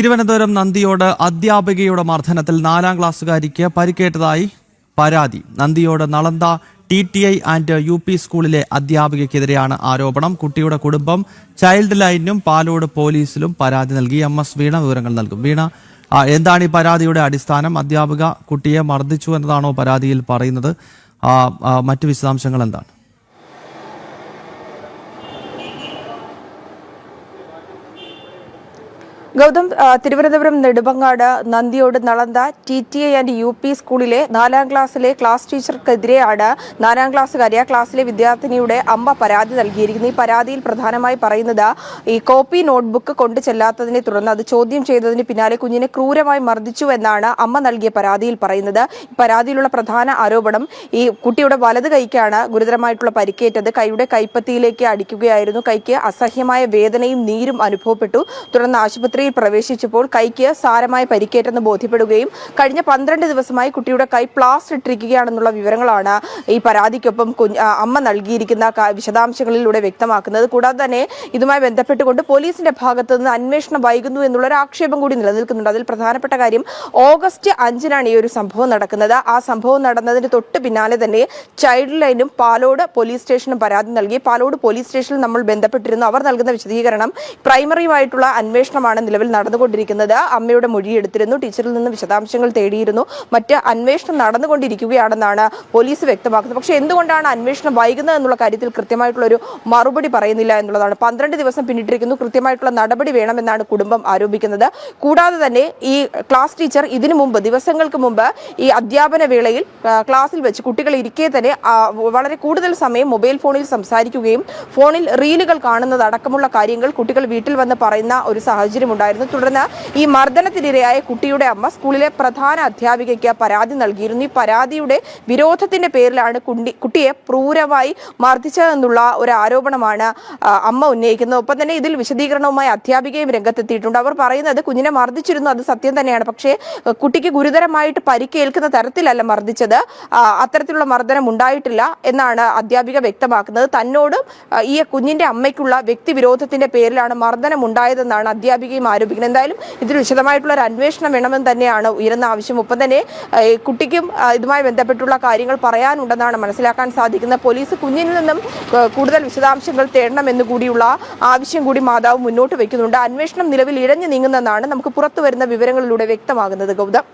തിരുവനന്തപുരം നന്ദിയോട് അധ്യാപികയുടെ മർദ്ദനത്തിൽ 4ാം ക്ലാസ്സുകാരിക്ക് പരിക്കേറ്റതായി പരാതി. നന്ദിയോട് Nalanda TTI and UP സ്കൂളിലെ അധ്യാപികയ്ക്കെതിരെയാണ് ആരോപണം. കുട്ടിയുടെ കുടുംബം ചൈൽഡ് ലൈനിനും പാലോട് പോലീസിലും പരാതി നൽകി. MS വീണ വിവരങ്ങൾ നൽകും. വീണ, എന്താണ് ഈ പരാതിയുടെ അടിസ്ഥാനം? അധ്യാപിക കുട്ടിയെ മർദ്ദിച്ചു എന്നതാണോ പരാതിയിൽ പറയുന്നത്? മറ്റു വിശദാംശങ്ങൾ എന്താണ്? ഗൗതം, തിരുവനന്തപുരം നെടുമങ്ങാട് നന്ദിയോട് നളന്ദ TTI ആൻഡ് UP സ്കൂളിലെ 4ാം ക്ലാസ്സിലെ ക്ലാസ് ടീച്ചർക്കെതിരെയാണ് 4ാം ക്ലാസ്സുകാരി ആ ക്ലാസ്സിലെ വിദ്യാർത്ഥിനിയുടെ അമ്മ പരാതി നൽകിയിരിക്കുന്നത്. ഈ പരാതിയിൽ പ്രധാനമായി പറയുന്നത് ഈ കോപ്പി നോട്ട്ബുക്ക് കൊണ്ടു ചെല്ലാത്തതിനെ തുടർന്ന് അത് ചോദ്യം ചെയ്തതിന് പിന്നാലെ കുഞ്ഞിനെ ക്രൂരമായി മർദ്ദിച്ചു എന്നാണ് അമ്മ നൽകിയ പരാതിയിൽ പറയുന്നത്. പരാതിയിലുള്ള പ്രധാന ആരോപണം ഈ കുട്ടിയുടെ വലത് കൈക്കാണ് ഗുരുതരമായിട്ടുള്ള പരിക്കേറ്റത്. കൈയുടെ കൈപ്പത്തിയിലേക്ക് അടിക്കുകയായിരുന്നു. കൈക്ക് അസഹ്യമായ വേദനയും നീരും അനുഭവപ്പെട്ടു. തുടർന്ന് ആശുപത്രിയിൽ പ്രവേശിച്ചപ്പോൾ കൈക്ക് സാരമായ പരിക്കേറ്റെന്ന് ബോധ്യപ്പെടുകയും കഴിഞ്ഞ 12 ദിവസമായി കുട്ടിയുടെ കൈ പ്ലാസ്റ്റർ ഇട്ടിരിക്കുകയാണെന്നുള്ള വിവരങ്ങളാണ് ഈ പരാതിക്കൊപ്പം അമ്മ നൽകിയിരിക്കുന്ന വിശദാംശങ്ങളിലൂടെ വ്യക്തമാക്കുന്നത്. കൂടാതെ തന്നെ ഇതുമായി ബന്ധപ്പെട്ടുകൊണ്ട് പോലീസിന്റെ ഭാഗത്തു നിന്ന് അന്വേഷണം വൈകുന്നു എന്നുള്ളൊരു ആക്ഷേപം കൂടി നിലനിൽക്കുന്നുണ്ട്. അതിൽ പ്രധാനപ്പെട്ട കാര്യം ഓഗസ്റ്റ് 5-നാണ് ഈ ഒരു സംഭവം നടക്കുന്നത്. ആ സംഭവം നടന്നതിന് തൊട്ട് പിന്നാലെ തന്നെ ചൈൽഡ് ലൈനും പാലോട് പോലീസ് സ്റ്റേഷനും പരാതി നൽകി. പാലോട് പോലീസ് സ്റ്റേഷനിൽ നമ്മൾ ബന്ധപ്പെട്ടിരുന്നു. അവർ നൽകുന്ന വിശദീകരണം പ്രൈമറിയുമായിട്ടുള്ള അന്വേഷണമാണ് നിലവിൽ നടന്നുകൊണ്ടിരിക്കുന്നത്. അമ്മയുടെ മൊഴിയെടുത്തിരുന്നു, ടീച്ചറിൽ നിന്ന് വിശദാംശങ്ങൾ തേടിയിരുന്നു, മറ്റ് അന്വേഷണം നടന്നുകൊണ്ടിരിക്കുകയാണെന്നാണ് പോലീസ് വ്യക്തമാക്കുന്നത്. പക്ഷേ എന്തുകൊണ്ടാണ് അന്വേഷണം വൈകുന്നത് എന്നുള്ള കാര്യത്തിൽ കൃത്യമായിട്ടുള്ള ഒരു മറുപടി പറയുന്നില്ല എന്നുള്ളതാണ്. 12 ദിവസം പിന്നിട്ടിരിക്കുന്നു, കൃത്യമായിട്ടുള്ള നടപടി വേണമെന്നാണ് കുടുംബം ആരോപിക്കുന്നത്. കൂടാതെ തന്നെ ഈ ക്ലാസ് ടീച്ചർ ഇതിനു മുമ്പ് ദിവസങ്ങൾക്ക് മുമ്പ് ഈ അധ്യാപന വേളയിൽ ക്ലാസ്സിൽ വെച്ച് കുട്ടികൾ ഇരിക്കെ തന്നെ വളരെ കൂടുതൽ സമയം മൊബൈൽ ഫോണിൽ സംസാരിക്കുകയും ഫോണിൽ റീലുകൾ കാണുന്നതടക്കമുള്ള കാര്യങ്ങൾ കുട്ടികൾ വീട്ടിൽ വന്ന് പറയുന്ന ഒരു സാഹചര്യം ഉണ്ടായിരുന്നു. തുടർന്ന് ഈ മർദ്ദനത്തിനിരയായ കുട്ടിയുടെ അമ്മ സ്കൂളിലെ പ്രധാന അധ്യാപികയ്ക്ക് പരാതി നൽകിയിരുന്നു. ഈ പരാതിയുടെ വിരോധത്തിന്റെ പേരിലാണ് കുട്ടിയെ ക്രൂരമായി മർദ്ദിച്ചതെന്നുള്ള ഒരു ആരോപണമാണ് അമ്മ ഉന്നയിക്കുന്നത്. ഒപ്പം തന്നെ ഇതിൽ വിശദീകരണവുമായി അധ്യാപികയും രംഗത്തെത്തിയിട്ടുണ്ട്. അവർ പറയുന്നത് കുഞ്ഞിനെ മർദ്ദിച്ചിരുന്നു, അത് സത്യം തന്നെയാണ്. പക്ഷേ കുട്ടിക്ക് ഗുരുതരമായിട്ട് പരിക്കേൽക്കുന്ന തരത്തിലല്ല മർദ്ദിച്ചത്, അത്തരത്തിലുള്ള മർദ്ദനം ഉണ്ടായിട്ടില്ല എന്നാണ് അധ്യാപിക വ്യക്തമാക്കുന്നത്. തന്നോടും ഈ കുഞ്ഞിന്റെ അമ്മയ്ക്കുള്ള വ്യക്തിവിരോധത്തിന്റെ പേരിലാണ് മർദ്ദനം ഉണ്ടായതെന്നാണ് അധ്യാപികയും ആരോപിക്കുന്നത്. എന്തായാലും ഇതിൽ വിശദമായിട്ടുള്ള ഒരു അന്വേഷണം വേണമെന്ന് തന്നെയാണ് ഉയർന്ന ആവശ്യം. ഒപ്പം തന്നെ കുട്ടിക്കും ഇതുമായി ബന്ധപ്പെട്ടുള്ള കാര്യങ്ങൾ പറയാനുണ്ടെന്നാണ് മനസ്സിലാക്കാൻ സാധിക്കുന്നത്. പോലീസ് കുഞ്ഞിൽ നിന്നും കൂടുതൽ വിശദാംശങ്ങൾ തേടണമെന്ന് കൂടിയുള്ള ആവശ്യം കൂടി മാതാവ് മുന്നോട്ട് വയ്ക്കുന്നുണ്ട്. അന്വേഷണം നിലവിൽ ഇഴഞ്ഞു നീങ്ങുന്നതെന്നാണ് നമുക്ക് പുറത്തു വരുന്ന വിവരങ്ങളിലൂടെ വ്യക്തമാകുന്നത്. ഗൗതം.